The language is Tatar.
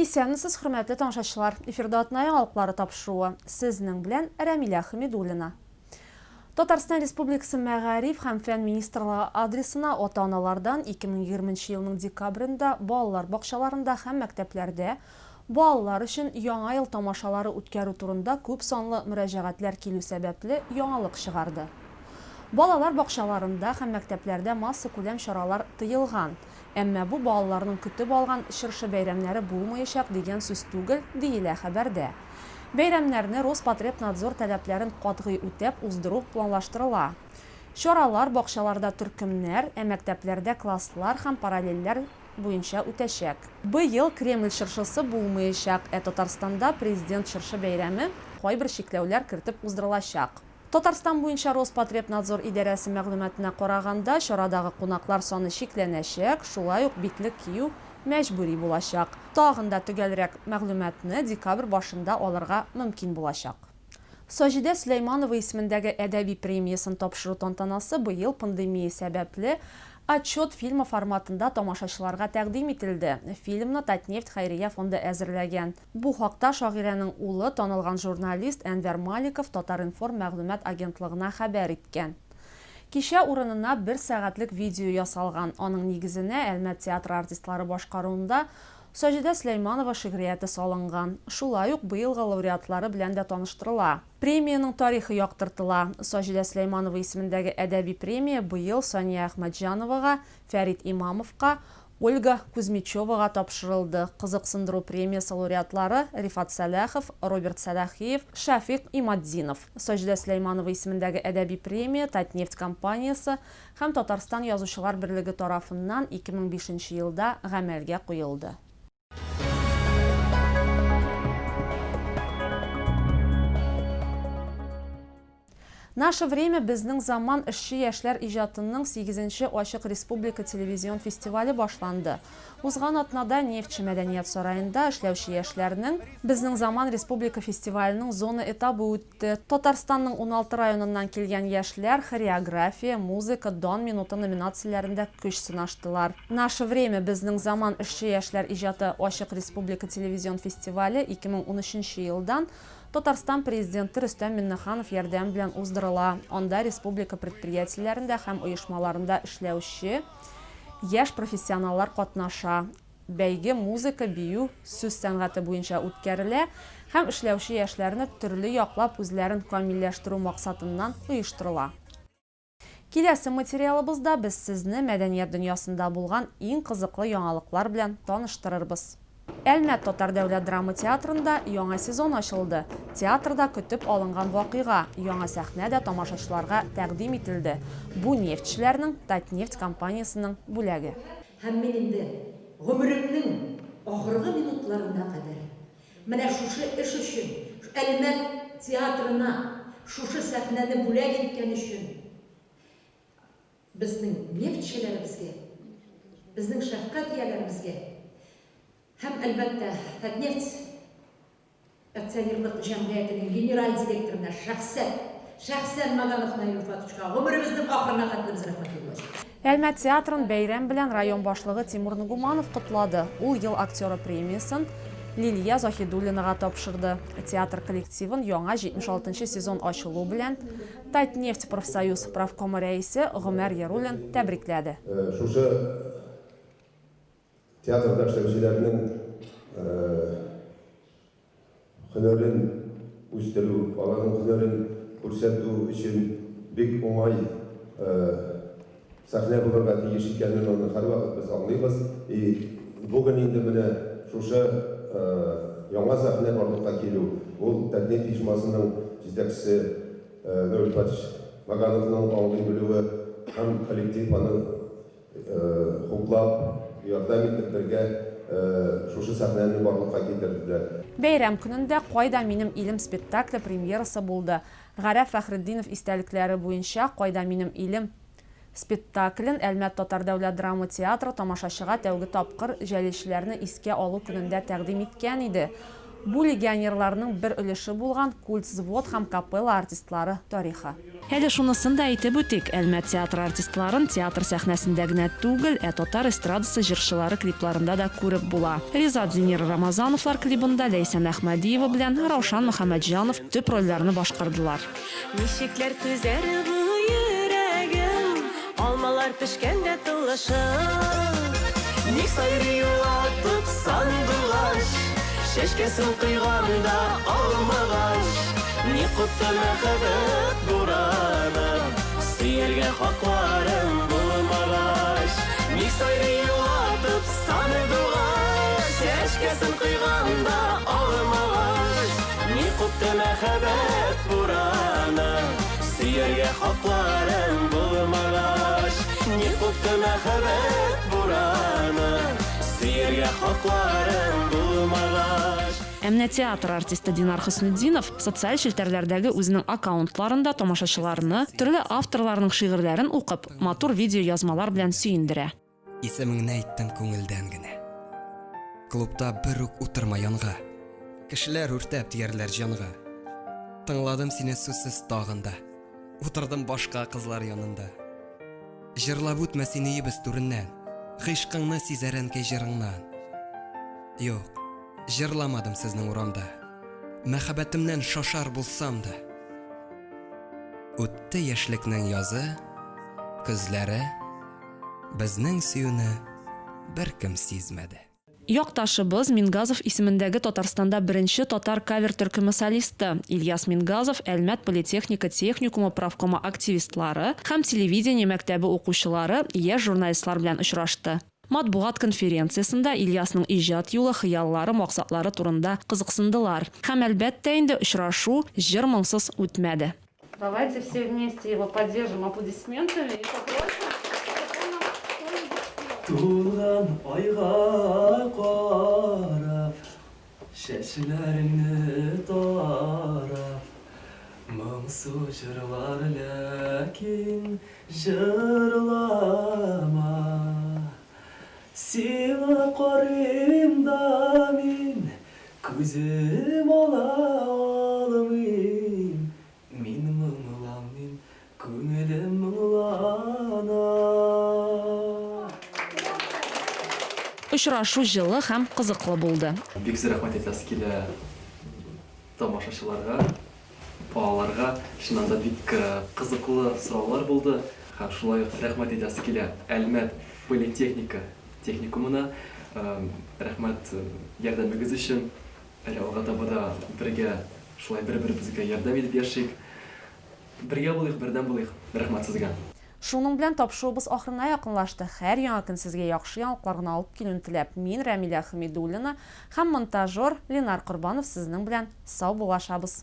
Исәнмесез, хөрмәтле тамашачылар, эфирда атна яңалыклары тапшыруы. Сезнең белән Рәмилә Хәмидуллина. Татарстан Республикасы Мәгариф һәм фән министрлыгы адресына ата-аналардан 2020 елның декабрендә балалар бакчаларында һәм мәктәпләрдә балалар өчен яңа ел тамашалары үткәрү турында күп санлы мөрәҗәгатьләр килү сәбәпле яңалык чыгарды. Балалар бакчаларында һәм мәктәпләрдә масса күләм чаралар тыелган. Әмма бу балаларның көтеп алган чыршы бәйрәмнәре булмаячак дигән сүз түгел, диелә хәбәрдә. Бәйрәмнәрне Роспотребнадзор таләпләрен катгый үтәп уздыру планлаштырыла. Чаралар бакчаларда төркемнәр, мәктәпләрдә класслар һәм параллельләр буенча үтәчәк. Быел Кремль чыршысы булмаячак, Татарстанда президент чыршы бәйрәме кайбер чикләүләр кертеп уздырылачак. Татарстан буенча Роспотребнадзор идарәсе мәгълүматына караганда, чарадагы кунаклар саны чикләнәчәк, шулай ук битлек кию мәҗбүри булачак. Тагын да төгәлрәк мәгълүматны декабрь башында алырга мөмкин булачак. Саҗидә Сөләйманова исемендәге әдәби премиясын тапшыру тантанасы быел пандемия сәбәпле отчет фильмы форматында тамашачыларга тәкъдим ителде. Фильмны Татнефть хәйрия фонды әзерләгән. Бу хакта шагыйрәнең улы, танылган журналист Әнвәр Маликов Татаринформ мәгълүмат агентлыгына хәбәр иткән. Кичә урынына 1 сәгатьлек видео ясалган. Аның нигезенә Әлмәт театры артистлары башкаруында Саҗидә Сөләйманова шигърияте салынган. Шулай ук быелгы лауреатлары белән дә таныштырыла. Премияның тарихы яктыртыла. Саҗидә Сөләйманова исемендәге әдәби премия быел Сания Әхмәтҗановага, Фәрит Имамовка, Ольга Кузьмичевага тапшырылды. Кызыксындыру премиясы лауреатлары Рифат Сәләхов, Роберт Сәләхиев, Шафик Имаддинов. Саҗидә Сөләйманова исемендәге әдәби премия Татнефть компаниясы һәм Татарстан язучылар берлеге тарафыннан 2005 елда гамәлгә куелды. Наше время безнең заман эшче яшьләр иҗатының 8-нче Ачык Республика телевизион фестивале башланды. Узган атнада Нефтче мәдәният сараенда эшләүче яшьләрнең безнең заман республика фестиваленең зона этабы үтте. Татарстанның 16 районыннан килгән яшьләр хореография, музыка, дан минуты номинацияләрендә көч сынаштылар. Наше время безнең заман эшче яшьләр иҗаты Ачык Республика телевизион фестивале 2013 елдан Татарстан президенты Рөстәм Миңнеханов ярдәм белән уздырыла. Анда республика предприятиеләрендә һәм оешмаларында эшләүче яшь профессионаллар катнаша. Бәйге музыка, бию, сүз сәнгате буенча үткәрелә һәм эшләүче яшьләрне төрле яклап үзләрен камилләштерү максатыннан оештырыла. Киләсе материалыбызда без сезне мәдәният дөньясында булган иң кызыклы яңалыклар белән таныштырырбыз. Әлмәт Татар дәүләт драма театрында яңа сезон ачылды. Театрда көтеп алынган вакыйга яңа сәхнәдә тамашачыларга тәкъдим ителде. Бу нефтчеләрнең Татнефть компаниясының бүләге. Һәм мин инде гомеремнең ахыргы минутларына кадәр менә шушы эш өчен, Әлмәт театрына шушы сәхнәне бүләк иткән өчен безнең нефтчеләребезгә, безнең шәфкать ияләребезгә һәм әлбәттә Татнефть акционерлык җәмгыятенең генераль директорына шәхсән Магановна Юфатучка гомеребезнең ахырына кадәр без рәхмәт белдерәбез. Әлмәт театрын бәйрәм белән район башлыгы Тимур Нугуманов котлады. Ул ел актеры премиясын Лилия Захидуллинага тапшырды. Театр коллективын яңа 76-нчы сезон ачылу белән Татнефть профсоюз правкомы рәисе Гомәр Яруллин тәбрикләде. Шушы театрда эшләүчеләрнең һөнәрен үстерү, аларның һөнәрен күрсәтү өчен бик уңай сәхнә булырга тиеш икәнен аны һәрвакыт без аңлыйбыз. Бүген инде менә шушы яңа сәхнә барлыкка килү, ул Татнефть оешмасының җитәкчесе Нурбат Магановның аңлый белүе һәм коллектив аны хуплап ярдәм итеп бергә шушы сәхнәне барлыкка китерделәр. Бәйрәм көнендә «Кайда минем илем» спектакле премьерасы булды. Гарәф Фәхретдинов истәлекләре буенча «Кайда минем илем» спектаклен Әлмәт Татар дәүләт драма театры тамашачыга тәүге тапкыр җәлилчеләрне искә алу көнендә тәкъдим иткән иде. Бу легионерларның бер өлеше булган культ взвод һәм капелла артистлары тарихы. Әле шунысын да әйтеп үтик, Әлмәт театр артистларын театр сәхнәсендә генә түгел, татар эстрадасы җырчылары клипларында да күреп була. Ризат Зинир Рамазановлар клибында Ләйсән Әхмәдиева белән Раушан Мөхәммәтҗанов төп рольләрне башкардылар. Ничекләр түзәр бу йөрәгем, алмалар пешкәндә тулышып. Ник сайрый атып сандугач, чәчкәсен кыйганда алмагач. Ник кутты мәхәббәт бураны, сөяргә хакларым булмагач. Ник сайрый атып сандугач, чәчкәсен кыйганда алмагач. Ник кутты мәхәббәт бураны, сөяргә хакларым булмагач. Ник кутты мәхәббәт бураны, сөяргә хакларым булмагач. Әмнә театр артисты Динар Хөснетдинов социаль челтәрләрдәге үзенең аккаунтларында тамашачыларны төрле авторларның шигырьләрен укып, матур видео язмалар белән сөендерә. Исемеңне әйттем күңелдән генә. Клубта бер үк утырма янга. Кешеләр үртәп тиярләр җанга. Тыңладым сине сүзсез тагында. Утырдым башка кызлар янында. Җырлап үтмә сине ебез түреннән. Гыйшкыңны сизәрән кәй җырыңнан. Юк, җырламадым сезнең урамда. Мәхәббәтемнән шашар булсам да. Үтте яшьлекнең язы, күзләре, безнең сөюне беркем сизмәде. Якташыбыз Мингазов исемендәге Татарстанда беренче татар кавер төркеме солисты Ильяс Мингазов Әлмәт политехника техникумы правкома активистлары һәм телевидение мәктәбе укучылары яшь журналистлар белән очрашты. Матбугат конференциясында Ильясның иҗат юлы, хыяллары, максатлары турында кызыксындылар. Һәм әлбәттә инде очрашу җыр моңсыз үтмәде. Давайте все вместе его поддержим аплодисментами и попросим. Туған айға қарап, шәшілеріңні тарап, мұңсу жырлар ләкин жырлама. Сила қорымда мен, көзім ала алмайм, мен мұңламын, көңілім мұңлана. Очрашу җылы һәм кызыклы булды. Бик зур рәхмәт әйтәсе килә тамашачыларга, балаларга. Шуннан да бик кызыклы сораулар булды. Һәм шулай ук рәхмәт әйтәсе килә Әлмәт политехника техникумына. Рәхмәт ярдәмегез өчен. Әле алга таба да бергә шулай бер-беребезгә ярдәм итеп яшик. Бергә булыйк, бердәм булыйк. Рәхмәт сезгә. Шуның белән тапшыруыбыз ахырына якынлашты. Һәр яңа көн сезгә яхшы яңалыклар гына алып килүен теләп, мин Рәмилә Хәмидуллина һәм монтажер Ленар Корбанов сезнең белән сау булашабыз.